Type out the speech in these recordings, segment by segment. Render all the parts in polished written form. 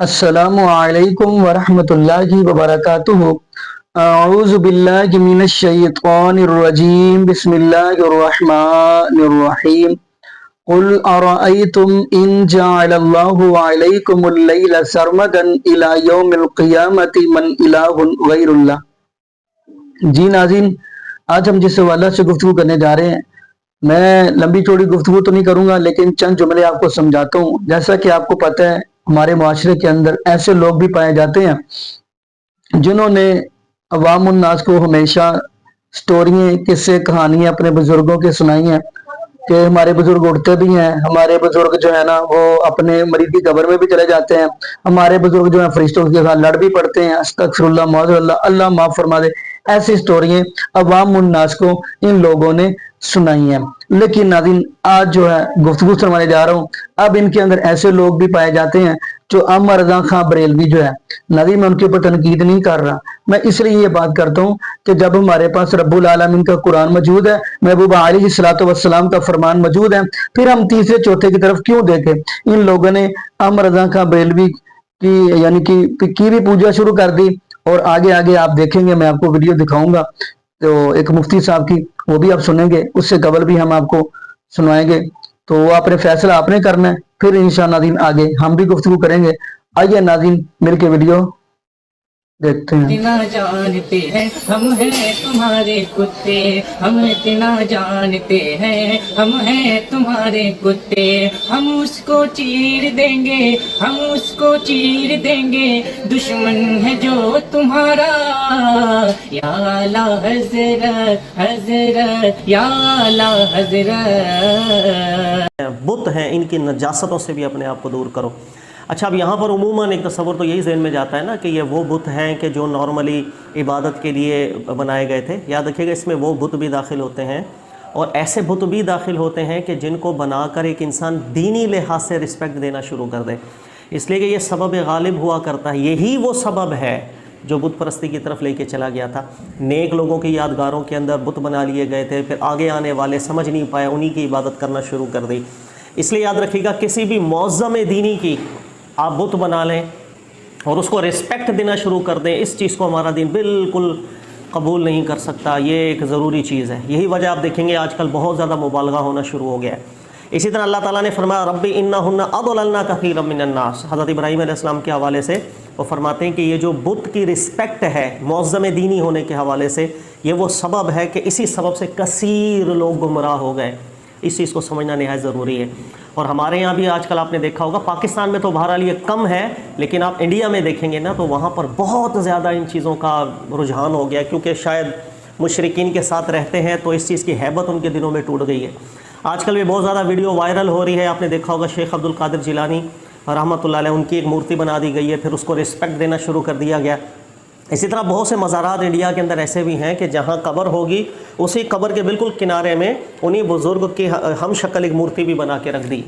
السلام علیکم ورحمۃ اللہ وبرکاتہ۔ اعوذ باللہ من الشیطان الرجیم، بسم اللہ الرحمن الرحیم۔ قل ارأیتم ان جعل اللہ علیکم اللیل سرمدا الی یوم القیامۃ من الہ غیر اللہ۔ جی ناظرین، آج ہم جس حوالہ سے گفتگو کرنے جا رہے ہیں، میں لمبی چوڑی گفتگو تو نہیں کروں گا، لیکن چند جملے آپ کو سمجھاتا ہوں۔ جیسا کہ آپ کو پتہ ہے، ہمارے معاشرے کے اندر ایسے لوگ بھی پائے جاتے ہیں جنہوں نے عوام الناس کو ہمیشہ سٹوریاں، قصے، کہانیاں اپنے بزرگوں کے سنائی ہیں کہ ہمارے بزرگ اٹھتے بھی ہیں، ہمارے بزرگ جو ہے نا وہ اپنے مریض کی قبر میں بھی چلے جاتے ہیں، ہمارے بزرگ جو ہیں فرشتوں کے ساتھ لڑ بھی پڑتے ہیں، استغفر اللہ، معاذ اللہ، اللہ معاف فرما دے۔ ایسی سٹوریاں عوام الناس کو ان لوگوں نے سنائی ہیں۔ لیکن ناظرین، آج جو ہے گفتگو فرمانے جا رہا ہوں، اب ان کے اندر ایسے لوگ بھی پائے جاتے ہیں جو احمد رضا خان بریلوی جو ہے، ناظرین میں ان کے اوپر تنقید نہیں کر رہا، میں اس لیے یہ بات کرتا ہوں کہ جب ہمارے پاس رب العالمین کا قرآن موجود ہے، محبوب علیہ الصلوۃ والسلام کا فرمان موجود ہے، پھر ہم تیسرے چوتھے کی طرف کیوں دیکھیں؟ ان لوگوں نے احمد رضا خان بریلوی کی یعنی کی بھی پوجا شروع کر دی، اور آگے آگے آپ دیکھیں گے، میں آپ کو ویڈیو دکھاؤں گا تو ایک مفتی صاحب کی، وہ بھی آپ سنیں گے، اس سے قبل بھی ہم آپ کو سنوائیں گے، تو وہ اپنے فیصلہ آپ نے کرنا ہے، پھر انشاءاللہ ناظرین آگے ہم بھی گفتگو کریں گے۔ آئیے ناظرین مل کے ویڈیو دیکھتے ہیں۔ اتنا جانتے ہیں ہم ہیں تمہارے کتے، ہم اتنا جانتے ہیں ہم ہیں تمہارے کتے، ہم اس کو چیر دیں گے، ہم اس کو چیر دیں گے، دشمن ہے جو تمہارا، یا اعلیٰ حضرت حضرت، یا اعلیٰ حضرت۔ بت ہیں، ان کی نجاستوں سے بھی اپنے آپ کو دور کرو۔ اچھا، اب یہاں پر عموماً ایک تصور تو یہی ذہن میں جاتا ہے نا کہ یہ وہ بت ہیں کہ جو نارملی عبادت کے لیے بنائے گئے تھے۔ یاد رکھیے گا، اس میں وہ بت بھی داخل ہوتے ہیں اور ایسے بت بھی داخل ہوتے ہیں کہ جن کو بنا کر ایک انسان دینی لحاظ سے رسپیکٹ دینا شروع کر دے، اس لیے کہ یہ سبب غالب ہوا کرتا ہے۔ یہی وہ سبب ہے جو بت پرستی کی طرف لے کے چلا گیا تھا۔ نیک لوگوں کی یادگاروں کے اندر بت بنا لیے گئے تھے، پھر آگے آنے والے سمجھ نہیں پائے، انہی کی عبادت کرنا شروع کر دی۔ اس لیے یاد رکھیے گا، کسی بھی معظم دینی کی آپ بت بنا لیں اور اس کو رسپیکٹ دینا شروع کر دیں، اس چیز کو ہمارا دین بالکل قبول نہیں کر سکتا۔ یہ ایک ضروری چیز ہے۔ یہی وجہ آپ دیکھیں گے آج کل بہت زیادہ مبالغہ ہونا شروع ہو گیا ہے۔ اسی طرح اللہ تعالیٰ نے فرمایا ربی انہن اضللن کثیرا من الناس، حضرت ابراہیم علیہ السلام کے حوالے سے وہ فرماتے ہیں کہ یہ جو بت کی رسپیکٹ ہے معظم دینی ہونے کے حوالے سے، یہ وہ سبب ہے کہ اسی سبب سے کثیر لوگ گمراہ ہو گئے۔ اس چیز کو سمجھنا نہایت ضروری ہے۔ اور ہمارے یہاں بھی آج کل آپ نے دیکھا ہوگا، پاکستان میں تو بہرحال یہ کم ہے، لیکن آپ انڈیا میں دیکھیں گے نا تو وہاں پر بہت زیادہ ان چیزوں کا رجحان ہو گیا، کیونکہ شاید مشرکین کے ساتھ رہتے ہیں تو اس چیز کی ہیبت ان کے دلوں میں ٹوٹ گئی ہے۔ آج کل بھی بہت زیادہ ویڈیو وائرل ہو رہی ہے، آپ نے دیکھا ہوگا شیخ عبد القادر جیلانی رحمۃ اللہ علیہ، ان کی ایک مورتی بنا دی گئی ہے، پھر اس کو رسپیکٹ دینا شروع کر دیا گیا۔ اسی طرح بہت سے مزارات انڈیا کے اندر ایسے بھی ہیں کہ جہاں قبر ہوگی اسی قبر کے بالکل کنارے میں انہی بزرگ کی ہم شکل ایک مورتی بھی بنا کے رکھ دی۔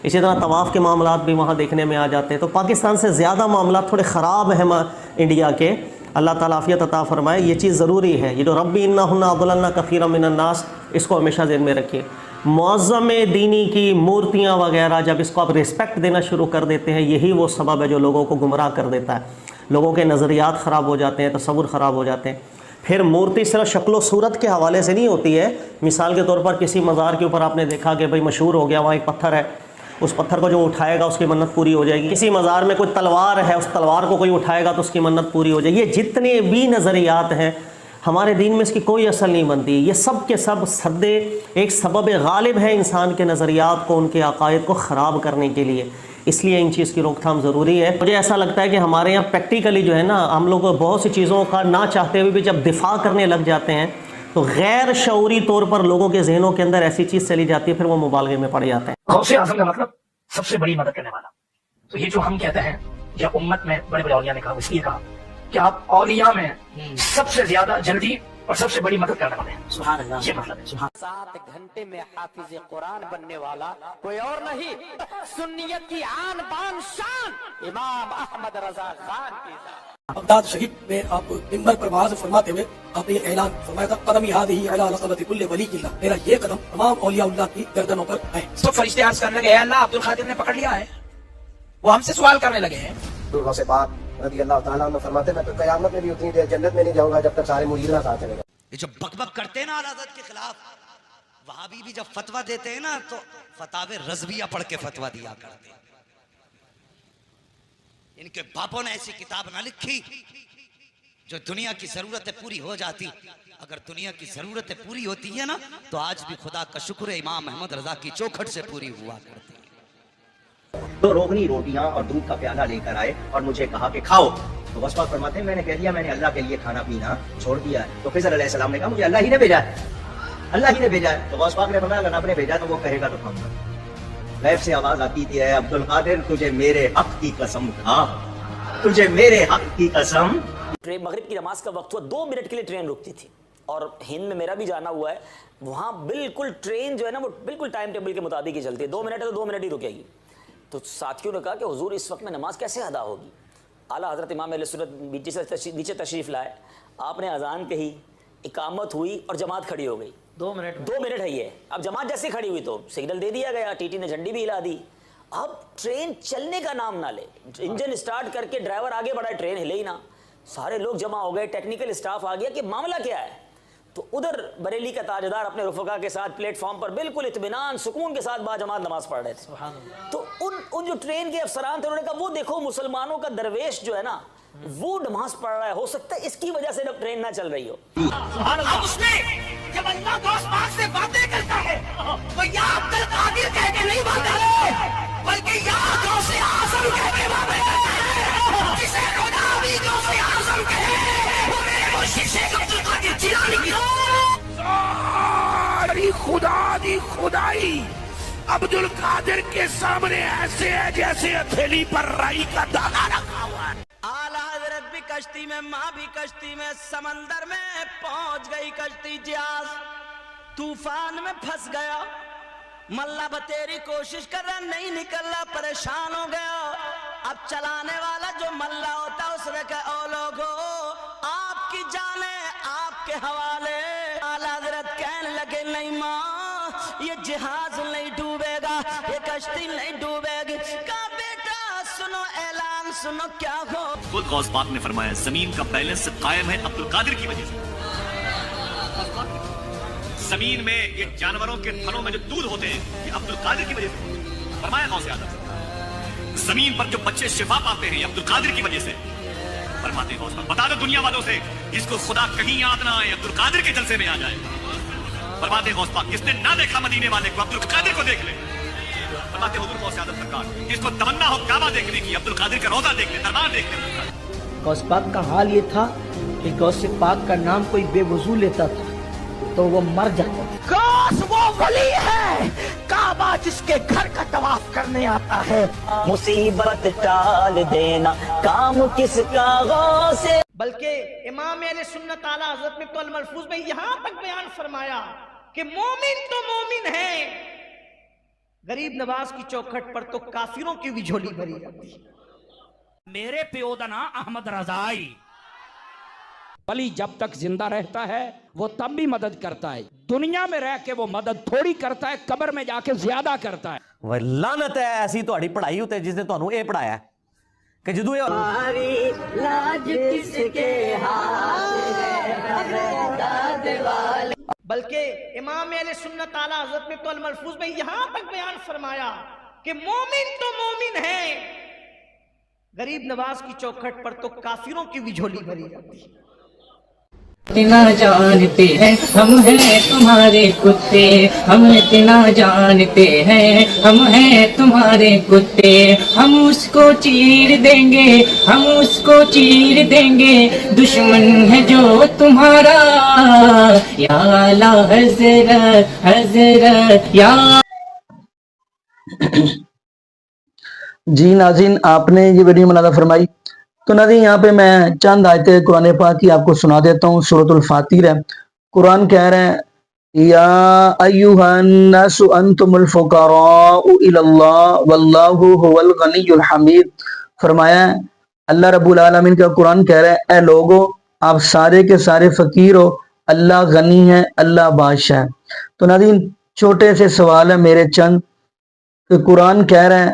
اسی طرح طواف کے معاملات بھی وہاں دیکھنے میں آ جاتے ہیں۔ تو پاکستان سے زیادہ معاملات تھوڑے خراب ہیں انڈیا کے، اللہ تعالیٰ عافیت عطا فرمائے۔ یہ چیز ضروری ہے، یہ جو ربی انہن اضللن کثیرا من الناس، اس کو ہمیشہ ذہن میں رکھیے۔ معظم دینی کی مورتیاں وغیرہ جب اس کو آپ رسپیکٹ دینا شروع کر دیتے ہیں، یہی وہ سبب ہے جو لوگوں کو گمراہ کر دیتا ہے۔ لوگوں کے نظریات خراب ہو جاتے ہیں، تصور خراب ہو جاتے ہیں۔ پھر مورتی صرف شکل و صورت کے حوالے سے نہیں ہوتی ہے۔ مثال کے طور پر کسی مزار کے اوپر آپ نے دیکھا کہ بھئی مشہور ہو گیا، وہاں ایک پتھر ہے، اس پتھر کو جو اٹھائے گا اس کی منت پوری ہو جائے گی۔ کسی مزار میں کوئی تلوار ہے، اس تلوار کو کوئی اٹھائے گا تو اس کی منت پوری ہو جائے گی۔ یہ جتنے بھی نظریات ہیں ہمارے دین میں اس کی کوئی اصل نہیں بنتی۔ یہ سب کے سب سدے ایک سبب غالب ہے انسان کے نظریات کو، ان کے عقائد کو خراب کرنے کے لیے۔ اس لیے ان چیز کی روک تھام ضروری ہے۔ مجھے ایسا لگتا ہے کہ ہمارے یہاں پریکٹیکلی جو ہے نا، ہم لوگ بہت سی چیزوں کا نہ چاہتے ہوئے بھی جب دفاع کرنے لگ جاتے ہیں تو غیر شعوری طور پر لوگوں کے ذہنوں کے اندر ایسی چیز چلی جاتی ہے، پھر وہ مبالغے میں پڑ جاتے ہیں۔ غوث اعظم کا مطلب سب سے بڑی مدد کرنے والا۔ تو یہ جو ہم کہتے ہیں، یا امت میں بڑے بڑے اولیاء نے کہا، اس لیے کہا کہ آپ اولیاء میں سب سے زیادہ جلدی اور سب سے بڑی مدد کرنے والے ہیں۔ سبحان اللہ، یہ مطلب ہے۔ 7 گھنٹے میں حافظ قرآن بننے والا کوئی اور نہیں، سنیت کی آن بان شان امام احمد رضا خان کی ذات۔ بغداد شریف میں آپ منبر پر وعظ فرماتے ہوئے آپ نے یہ اعلان فرمایا تھا، قدمی ہذہ علی رقبۃ کل ولی اللہ، میرا یہ قدم تمام اولیاء اللہ کی گردنوں پر ہے۔ تو فرشتے عرض کرنے لگے، اے اللہ، عبد القادر نے پکڑ لیا ہے۔ وہ ہم سے سوال کرنے لگے ہیں غوث پاک رضی اللہ تعالیٰ عنہ فرماتے ہیں میں تو قیامت میں بھی اتنی دیر جنت میں نہیں جاؤں گا جب تک سارے مرید نہ ساتھ چلے گا. یہ جو بک بک کرتے ہیں نا اعلی حضرت کے خلاف، وہابی بھی جب فتویٰ دیتے ہیں نا تو فتاوی رضویہ پڑھ کے فتویٰ دیا کرتے ہیں. ان کے باپوں نے ایسی کتاب نہ لکھی جو دنیا کی ضرورتیں پوری ہو جاتی. اگر دنیا کی ضرورتیں پوری ہوتی ہیں نا تو آج بھی خدا کا شکر ہے امام احمد رضا کی چوکھٹ سے پوری ہوا کرتی. تو روغنی روٹیاں اور دودھ کا پیالہ لے کر آئے اور مجھے کہا کہ کھاؤ. تو غوث پاک فرماتے ہیں میں نے کہہ دیا میں نے اللہ کے لیے کھانا پینا چھوڑ دیا ہے. تو خضر علیہ السلام نے کہا مجھے اللہ ہی نے بھیجا ہے، اللہ ہی نے بھیجا ہے. تو غوث پاک نے فرمایا اگر آپ نے بھیجا تو وہ کہے گا تو کھاؤں گا. غیب سے آواز آتی تھی اے عبد القادر تجھے میرے حق کی قسم کھا، تجھے میرے حق کی قسم. مغرب کی نماز کا وقت ہوا، 2 منٹ کے لیے ٹرین رکتی تھی، اور ہند میں میرا بھی جانا ہوا ہے، وہاں بالکل ٹرین جو ہے نا وہ بالکل ٹائم ٹیبل کے مطابق ہی چلتی ہے. 2 منٹ ہے تو 2 منٹ ہی رکے گی. تو ساتھیوں نے کہا کہ حضور اس وقت میں نماز کیسے ادا ہوگی؟ اعلیٰ حضرت امام اہل سنت نیچے تشریف لائے، آپ نے اذان کہی، اقامت ہوئی اور جماعت کھڑی ہو گئی. 2 منٹ ہے یہ. اب جماعت جیسے کھڑی ہوئی تو سگنل دے دیا گیا، ٹی ٹی نے جھنڈی بھی ہلا دی. اب ٹرین چلنے کا نام نہ لے، انجن اسٹارٹ کر کے ڈرائیور آگے بڑھا، ٹرین ہلے ہی نہ. سارے لوگ جمع ہو گئے، ٹیکنیکل اسٹاف آ گیا کہ معاملہ کیا ہے. تو ادھر بریلی کا تاجدار اپنے رفقا کے ساتھ پلیٹ فارم پر بالکل اطمینان سکون کے ساتھ با جماعت نماز پڑھ رہے تھے. تو ان جو ٹرین کے افسران تھے انہوں نے کہا وہ دیکھو مسلمانوں کا درویش جو ہے نا وہ نماز پڑھ رہا ہے، ہو سکتا ہے اس کی وجہ سے ٹرین نہ چل رہی ہو. اس نے جب اللہ غوث پاک سے باتیں کرتا ہے وہ یا عبد القادر کہہ کے نہیں باتیں کرتا بلکہ یا غوث اعظم کہہ کے باتیں کرتا ہے. جسے خدا بھی غوث اعظم کہے وہ میرے مرشد شیخ عبد القادر جیلانی کی ساری خدا دی خدائی عبد القادر کے سامنے ایسے ہے جیسے ہتھیلی پر رائی کا دانا رکھا ہوا ہے. اعلیٰ حضرت بھی کشتی میں، ماں بھی کشتی میں، سمندر میں پہنچ گئی کشتی جہاز، طوفان میں پھنس گیا. ملا بتیری کوشش کر رہا نہیں نکل رہا، پریشان ہو گیا. اب چلانے والا جو ملا ہوتا اس نے کہا او لوگو آپ کی جانیں آپ کے حوالے. اعلیٰ حضرت کہنے لگے نہیں ماں یہ جہاز نہیں ڈوبے گا، یہ کشتی نہیں ڈوبے گی. کہا بیٹا سنو اعلان سنو کیا ہو. خود غوث پاک نے فرمایا زمین کا بیلنس قائم ہے عبد القادر کی وجہ سے. زمین میں یہ جانوروں کے تھنوں میں جو دودھ ہوتے ہیں یہ عبد القادر کی وجہ سے. فرمایا غوث اعظم زمین پر جو بچے شفا پاتے ہیں یہ عبد القادر کی وجہ سے. فرماتے غوث پاک بتا دو دنیا والوں سے جس کو خدا کہیں یاد نہ آئے عبد القادر کے جلسے میں آ جائے. فرماتے غوث پاک جس نے نہ دیکھا مدینے والے کو عبد القادر کو دیکھ لے. فرماتے حضور غوث اعظم سرکار جس کو تمنا ہو کعبہ دیکھنے کی عبد القادر کا روضہ دیکھ لے، دربار دیکھ لے. غوث پاک کا حال یہ تھا کہ غوث پاک کا نام کوئی بے وضو لیتا تھا تو وہ مر جاتا تھا. غوث وہ ولی ہے کعبہ جس کے گھر کا طواف کرنے آتا ہے. مصیبت ٹال دینا کام کس کا غوث. بلکہ امام اہل سنت اعلیٰ حضرت نے تو الملفوظ میں یہاں تک بیان فرمایا کہ مومن تو مومن ہے، غریب نواز کی چوکھٹ پر تو کافروں کی بھی جھولی بھری جاتی ہے. میرے پیو دا نام احمد رضائی. ولی جب تک زندہ رہتا ہے وہ تب بھی مدد کرتا ہے، دنیا میں رہ کے وہ مدد تھوڑی کرتا ہے، قبر میں جا کے زیادہ کرتا ہے. وہ لعنت ہے ایسی تہاڈی پڑھائی ہوتے جس نے تانوں اے پڑھایا ہے کہ جدوں ہماری لاج کس کے ہاتھ ہے. بلکہ امام اہل سنت اعلیٰ حضرت نے تو الملفوظ میں یہاں تک بیان فرمایا کہ مومن تو مومن ہے، غریب نواز کی چوکھٹ پر تو کافروں کی بھی جھولی بھری جاتی ہے. اتنا جانتے ہیں ہم ہیں تمہارے کتے، ہم اتنا جانتے ہیں ہم ہیں تمہارے کتے. ہم اس کو چیر دیں گے، ہم اس کو چیر دیں گے، دشمن ہے جو تمہارا. یا اعلیٰ حضرت حضرت یا. جی ناظرین آپ نے یہ ویڈیو ملاحظہ فرمائی. تو ناظرین یہاں پہ میں چند آیتیں قرآن پاک کی آپ کو سنا دیتا ہوں. سورۃ الفاتر ہے. قرآن کہہ رہے ہیں یا ایھا الناس انتم الفقراء الی اللہ واللہ هو الغنی الحمید. فرمایا اللہ رب العالمین کا قرآن کہہ رہا ہے اے لوگو آپ سارے کے سارے فقیر ہو، اللہ غنی ہے، اللہ بادشاہ ہے. تو ناظرین چھوٹے سے سوال ہے میرے چند کہ قرآن کہہ رہے ہیں